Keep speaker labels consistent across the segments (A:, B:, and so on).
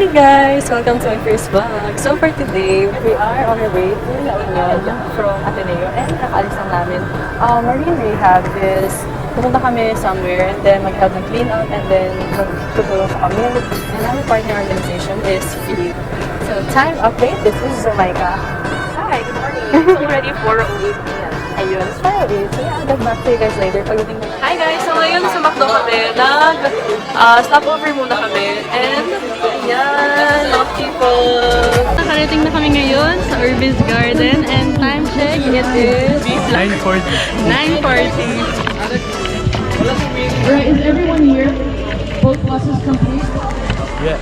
A: Hey guys! Welcome to my first vlog. So for today, we are on our way to La Union from Ateneo and nakaalis lang namin. Marine Rehab is pumunta kami somewhere and then mag-help ng clean up and then magtutulong sa kami. And our partner organization is Philip. So time update, this is Jamaica. Hi, good morning. It's already 4:08 p.m. Ayun, it's 4:08. So yeah, I'll get back to you guys later pagdating mo. Hi guys! So ngayon sa McDo kami, stopover muna kami and yan, mga people.
B: Nakarating na kami ngayon sa Urbiz Garden and time check, it is
C: 9:40.
B: 9:40. Alright, is everyone here? Both buses complete?
C: Yes.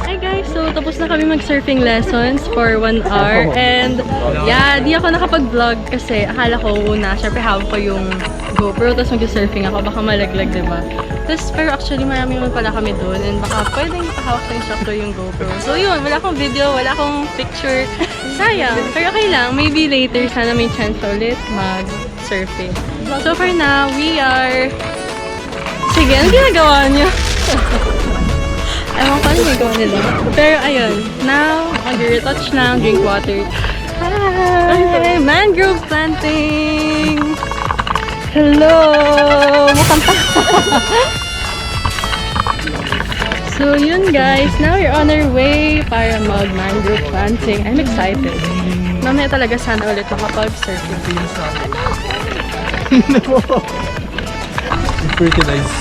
B: Hi guys, so tapos na kami mag-surfing lessons for 1 hour and yeah, di ako nakapag-vlog kasi akala ko una, syempre hawak ko yung GoPro tapos mag-surfing ako, baka malaglag, diba? Pero actually marami naman pala kami doon and baka pwedeng makahawak sa instructor yung GoPro. So yun, wala akong video, wala akong picture. Sayang, pero okay lang. Maybe later, sana may chance ulit mag-surfing. So for now, we are... Sige, ano ginagawa niyo? Ewan ko ano ginagawa nila. Pero ayun, now, mag-retouch na, drink water. Hi! Mangrove planting! Hello! Mukhang So yun guys, now we're on our way para mag-mangrove planting. I'm excited. Mamaya talaga sana ulit makapag-surfing.
C: Pretty nice.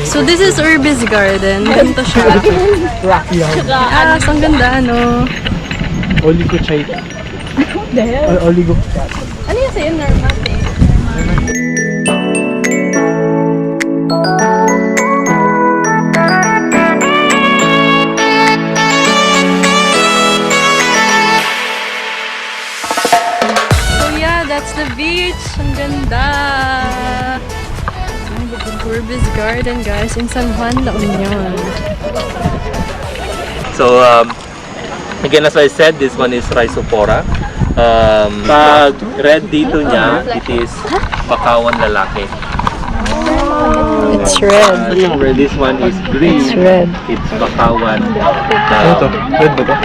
B: So this is Urbiz Garden. Ganito siya.
C: Rocky out.
B: Ang ganda, no?
C: Oligo chai. Oligo.
B: Ano yung sa'yo? Normal eh. That's the beach! Ang ganda! Urbiz Garden, guys, in San Juan, La Union.
D: So, again, as I said, this one is Rhizopora. Pag red dito niya, it is bakawan lalaki.
B: It's red.
D: This one is green.
B: It's red.
D: It's bakawan.
C: Ito, red ba ito?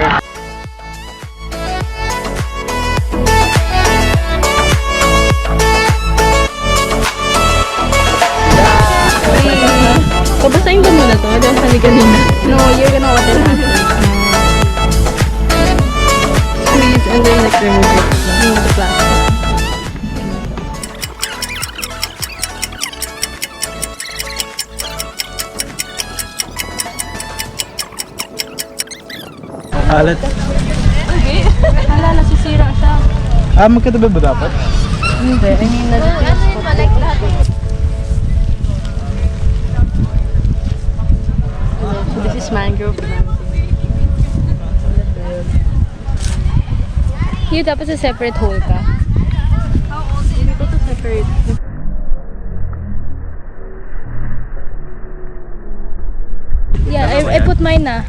B: Babasahin ko muna to. Hindi ako sali kanina. No, you're gonna water it after. Squeeze and then like remove it. Remove the plastic.
C: Alat.
B: Okay. Hala, nasisira siya.
C: Magkatabi ba dapat?
B: Hindi. I mean, like lahat. So this is mangrove planting. Here, dapat sa separate hole ka. How old is it? Dito to separate. Yeah, I put mine na.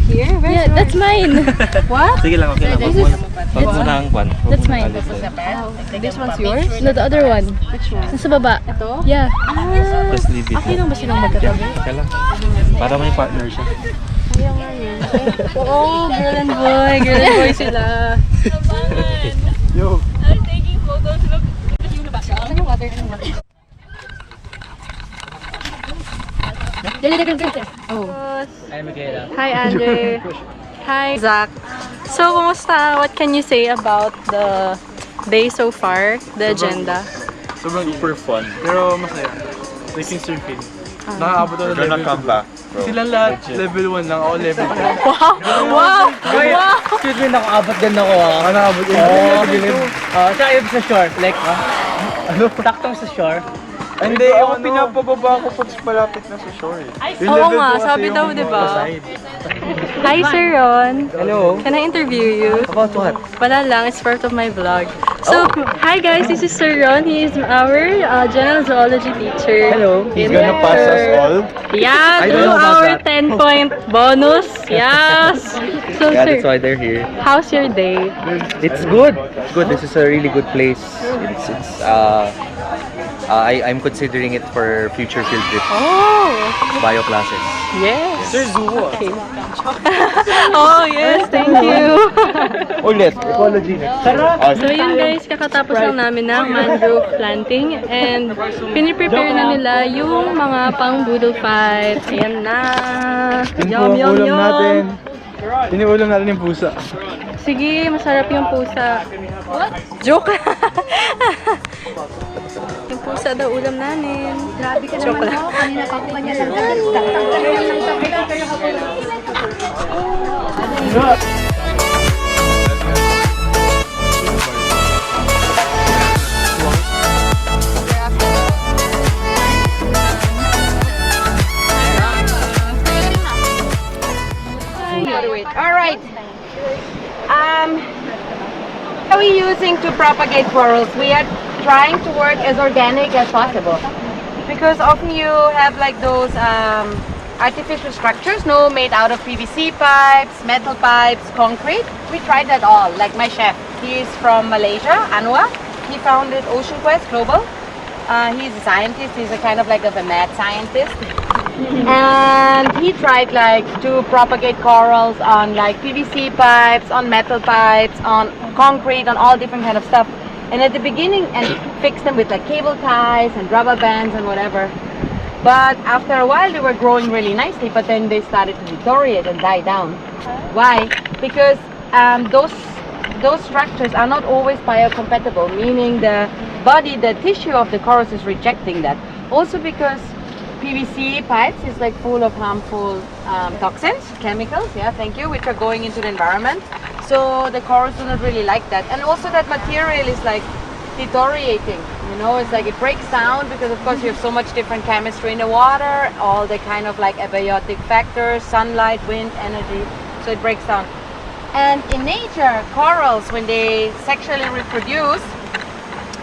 B: Here? Yeah, that's mine. What?
D: Sige lang, okay lang. Wag mo na ang kwan.
B: That's mine.
A: This one's yours?
B: No, the other one.
A: Which one?
B: Nasa baba.
A: Ito?
B: Yeah.
D: Just leave it.
A: Okay lang ba silang magkatabi?
D: Okay lang. Para may partner siya.
A: Ayaw nga yun.
B: Oh, girl and boy. Girl and boy sila.
C: Yo.
A: I'm taking photos. Look. Saan yung water?
B: Oh. Hi, Andre. Hi, Zach. So, kumusta? What can you say about the day so far? The agenda?
C: Sobrang super fun. Pero masaya. Like yung surfing. Nakakabot ako ng level 2. Sila lahat level 1 lang. Ako level 2.
B: Wow! Wow! Wow!
E: Excuse me, nakaabot din ako
C: Nakakabot yun.
E: Sa sa shore, like, ano? Taktong sa shore.
C: Hindi, ako pinapababa ko pag malapit na sa shore.
B: Oo nga, sabi daw, di ba? Hi, Sir Ron.
E: Hello.
B: Can I interview you?
E: About what?
B: Wala lang, it's part of my vlog. So, hi guys, this is Sir Ron. He is our general zoology teacher.
E: Hello.
C: He's gonna pass us all.
B: Yeah,
E: I
B: do
E: don't know about
B: our
E: that.
B: 10-point bonus. Yes. So,
E: Yeah,
B: sir,
E: that's why they're here.
B: how's your day?
E: It's good. It's good. This is a really good place. I'm considering it for future field trips.
B: Oh,
E: Bio classes.
B: Yes.
C: Sir Zuo.
B: Okay. Oh, yes. Thank you.
C: Ulit, ecology next.
B: So yun guys, kakatapos lang namin ng mangrove planting and piniprepare na nila yung mga pang boodle fight. Ayan na. Yum, yum, yum.
C: Iniulam natin yung pusa.
B: Sige, masarap yung pusa. What? Joke. Yung pusa daw ulam namin.
F: Grabe ka naman ako. Kanina pa ako kanya lang.
G: Alright. How are we using to propagate corals? We are trying to work as organic as possible. Because often you have like those artificial structures, no, made out of PVC pipes, metal pipes, concrete. We tried that all. Like my chef, he's from Malaysia, Anwar. He founded Ocean Quest Global. He's a scientist. He's a kind of like a mad scientist. And he tried like to propagate corals on like PVC pipes, on metal pipes, on concrete, on all different kind of stuff. And at the beginning, and fix them with like cable ties and rubber bands and whatever. But after a while, they were growing really nicely, but then they started to deteriorate and die down. Why? Because those structures are not always biocompatible, meaning the body, the tissue of the corals is rejecting that. Also because PVC pipes is like full of harmful toxins, chemicals, yeah, thank you, which are going into the environment. So the corals do not really like that. And also that material is like deteriorating, you know, it's like it breaks down because of course you have so much different chemistry in the water, all the kind of like abiotic factors, sunlight, wind, energy, so it breaks down. And in nature, corals, when they sexually reproduce,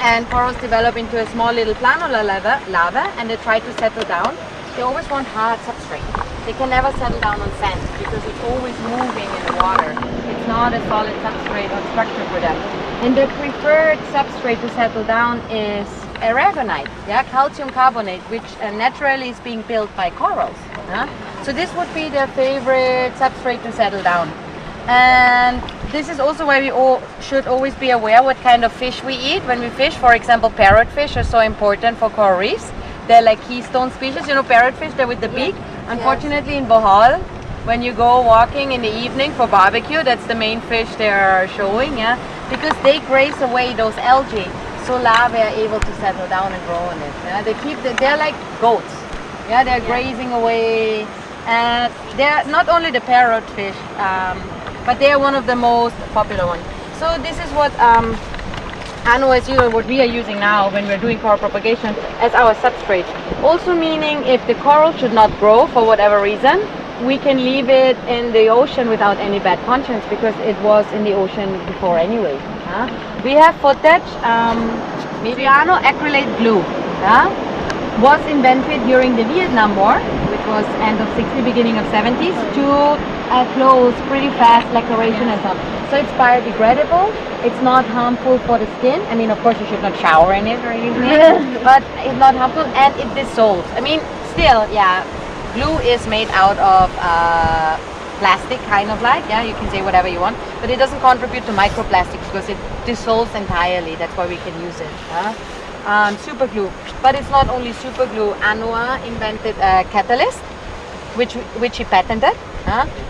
G: and corals develop into a small little planula lava and they try to settle down, they always want hard substrate. They can never settle down on sand because it's always moving in the water. It's not a solid substrate or structure for them. And the preferred substrate to settle down is aragonite, yeah, calcium carbonate, which naturally is being built by corals. So this would be their favorite substrate to settle down. And this is also why we all should always be aware what kind of fish we eat when we fish. For example, parrotfish are so important for coral reefs. They're like keystone species. You know, parrotfish, they're with the beak. Unfortunately, in Bohol, when you go walking in the evening for barbecue, that's the main fish they're showing, yeah, because they graze away those algae, so larvae are able to settle down and grow in it. Yeah? They're like goats. Yeah, they're grazing away, and they're not only the parrotfish. But they are one of the most popular ones. So this is what what we are using now when we're doing coral propagation as our substrate. Also meaning if the coral should not grow for whatever reason, we can leave it in the ocean without any bad conscience because it was in the ocean before anyway. We have footage, Miriano acrylate glue. Was invented during the Vietnam War, which was end of 60s, beginning of 70s, to close pretty fast lacqueration and so on. So it's biodegradable, it's not harmful for the skin. I mean, of course you should not shower in it or anything, but it's not harmful and it dissolves. I mean, still, yeah, glue is made out of plastic, kind of like, yeah, you can say whatever you want, but it doesn't contribute to microplastics because it dissolves entirely, that's why we can use it. Super glue, but it's not only super glue. Anwar invented a catalyst, which he patented.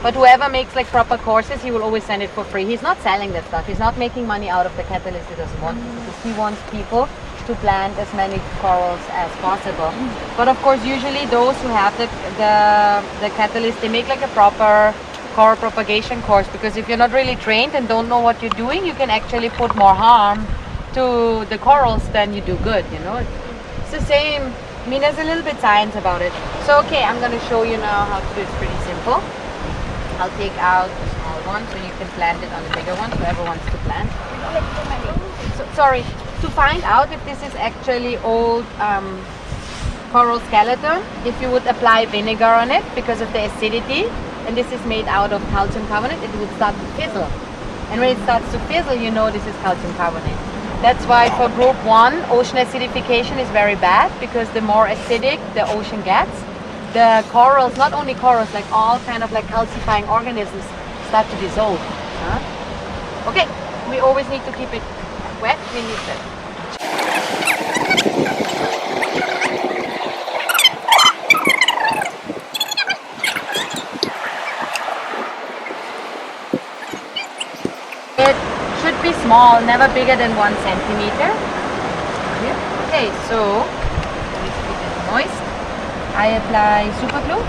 G: But whoever makes like proper courses, he will always send it for free. He's not selling that stuff. He's not making money out of the catalyst. He doesn't want to, because he wants people to plant as many corals as possible. But of course, usually those who have the catalyst, they make like a proper coral propagation course, because if you're not really trained and don't know what you're doing, you can actually put more harm to the corals than you do good, you know. It's the same. I mean, there's a little bit science about it. So, okay, I'm going to show you now how to do it. It's pretty simple. I'll take out the small one so you can plant it on the bigger one, whoever wants to plant. So, sorry, to find out if this is actually old coral skeleton, if you would apply vinegar on it because of the acidity, and this is made out of calcium carbonate, it would start to fizzle. And when it starts to fizzle, you know this is calcium carbonate. That's why for group 1, ocean acidification is very bad, because the more acidic the ocean gets, the corals, not only corals, like all kind of like calcifying organisms start to dissolve. Okay, we always need to keep it wet. We need that. It should be small, never bigger than 1 centimeter. Okay, so we keep it moist. I apply super glue.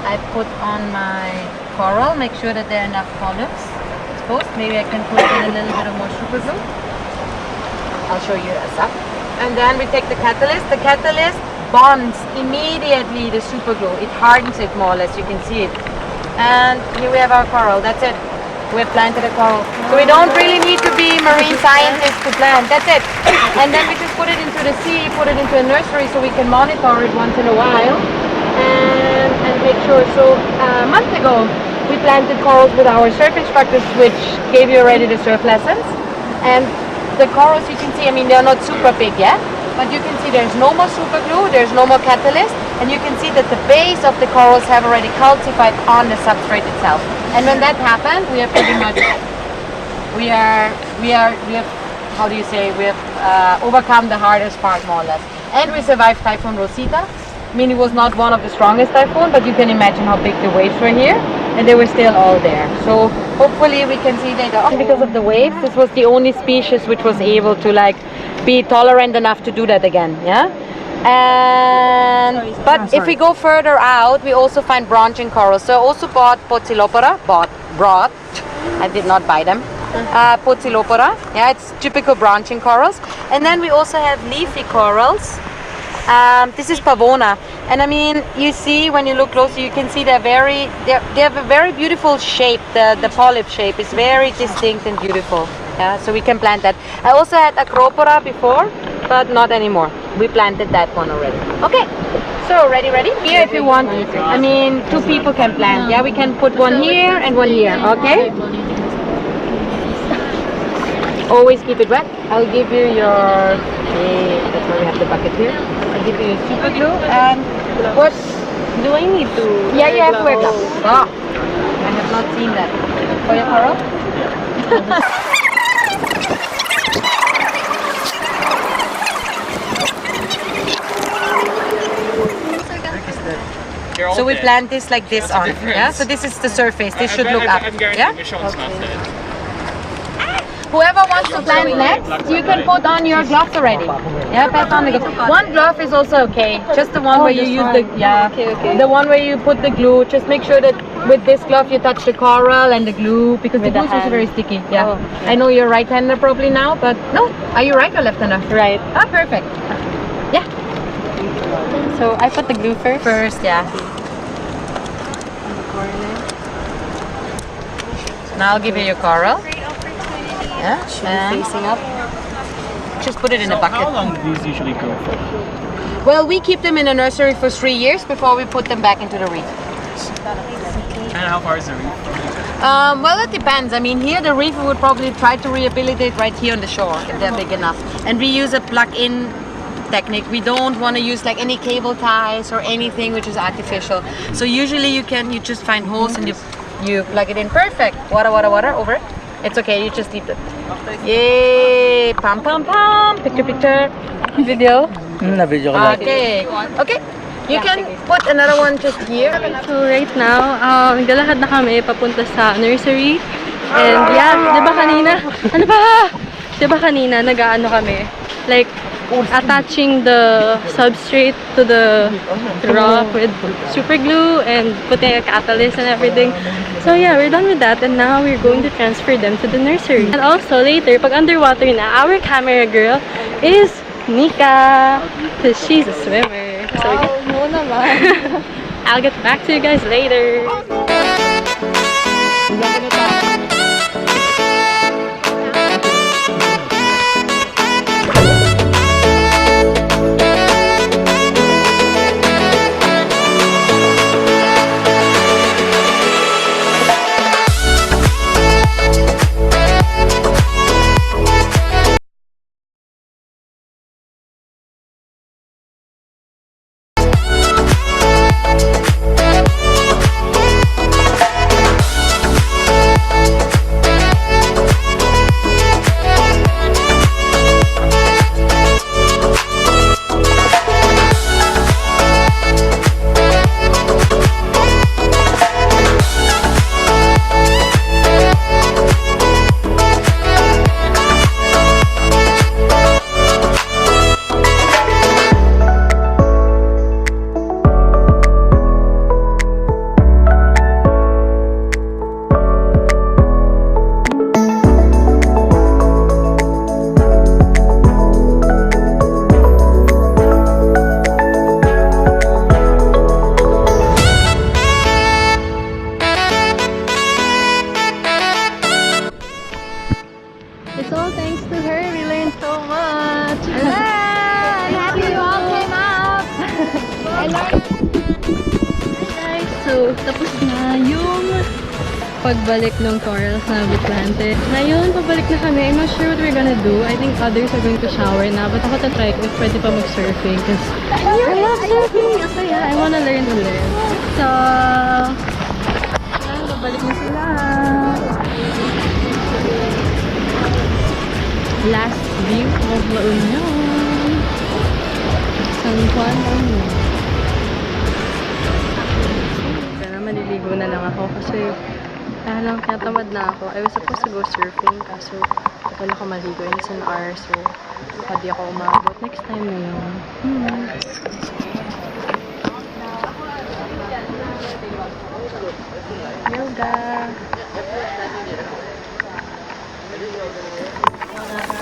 G: I put on my coral, make sure that there are enough polyps exposed. Maybe I can put in a little bit of more super glue. I'll show you a sec. And then we take the catalyst. The catalyst bonds immediately the super glue. It hardens it more or less, you can see it. And here we have our coral, that's it. We have planted a coral. So we don't really need to be marine scientists to plant, that's it. And then we just put it into the sea, put it into a nursery so we can monitor it once in a while and make sure. So a month ago we planted corals with our surf instructors, which gave you already the surf lessons. And the corals, you can see, I mean, they're not super big yet, but you can see there's no more super glue, there's no more catalyst, and you can see that the base of the corals have already calcified on the substrate itself. And when that happened, we are pretty much, we have, how do you say, we have overcome the hardest part more or less. And we survived Typhoon Rosita. I mean, it was not one of the strongest typhoons, but you can imagine how big the waves were here, and they were still all there. So hopefully we can see later on. Because of the waves, this was the only species which was able to like be tolerant enough to do that again, yeah? And but if we go further out, we also find branching corals. So I also bought brought, I did not buy them. Potilopora, yeah, it's typical branching corals. And then we also have leafy corals. This is Pavona, and I mean, you see when you look closer, you can see they have a very beautiful shape. The polyp shape is very distinct and beautiful. Yeah, so we can plant that. I also had Acropora before, but not anymore. We planted that one already. Okay, so ready? Here if you want. I mean, 2 people can plant. Yeah, we can put one here and one here. Okay. Always keep it wet. I'll give you your. That's why we have the bucket here. I'll give you your super glue and what?
B: Do I need to?
G: Yeah, you have to wear gloves. Ah, I have not seen that. For your coral? So we plant this like this on, yeah? So this is the surface, this should look up, yeah? Whoever wants to plant next, you can put on your gloves already. Yeah, pass on the glove. One glove is also okay, just the one where you use the, the one where you put the glue. Just make sure that with this glove you touch the coral and the glue, because the glue is also very sticky, yeah. I know you're right-hander probably now, but no, are you right or left-hander?
B: Right.
G: Ah, perfect. Yeah.
B: So I put the glue first.
G: First, yeah. Now I'll give you your coral. Yeah, and
B: Facing up.
G: just put it in a bucket.
C: How long do these usually go for?
G: Well, we keep them in a nursery for 3 years before we put them back into the reef.
C: And how far is the reef?
G: Well, it depends. I mean, here the reef we would probably try to rehabilitate right here on the shore if they're big enough. And we use a plug-in technique. We don't want to use like any cable ties or anything which is artificial. So usually you just find holes and you plug it in. Perfect. Water, over it. It's okay, you just leave it. Yay! Pam pam pam! Picture.
B: Video.
E: Na-video ko
G: Okay. Okay. You can put another one just here.
B: So right now, naglalakad na kami papunta sa nursery. And yeah, diba kanina? Ano ba? Diba kanina nag-aano kami? Like, attaching the substrate to the rock with super glue and putting a catalyst and everything. So yeah, we're done with that and now we're going to transfer them to the nursery. And also later, pag underwater na, our camera girl is Nika, because she's a swimmer. So I'll get back to you guys later. So, tapos na yung pagbalik ng corals na we planted. Ngayon, pabalik na kami. I'm not sure what we're gonna do. I think others are going to shower na. But ako tatry ko if pwede pa mag-surfing. Because I love surfing! So yeah, I wanna learn ulit. So, babalik na sila. Last view of La Union. San Juan. Kaya maliligo na lang ako kasi lang, kaya tamad na ako. I was supposed to go surfing kaso wala ako maligo. And it's an hour so baka di ako umabot. Next time na yun. Yoga.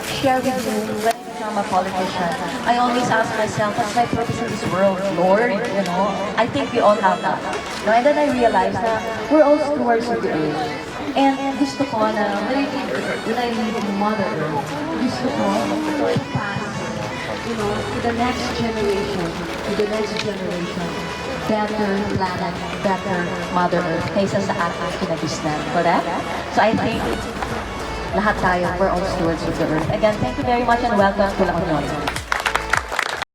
H: Share with you when I become a politician. I always ask myself, what's my purpose in this world, Lord? You know, I think we all have that. No, and then I realized that we're all stewards of the earth. And gusto ko na when I leave Mother Earth, gusto ko to pass, you know, to the next generation, better planet, better Mother Earth, kaysa sa ating kinagisnan. Correct? So I think lahat tayo, we're all stewards of the earth. Again, thank you very much and welcome to La Union.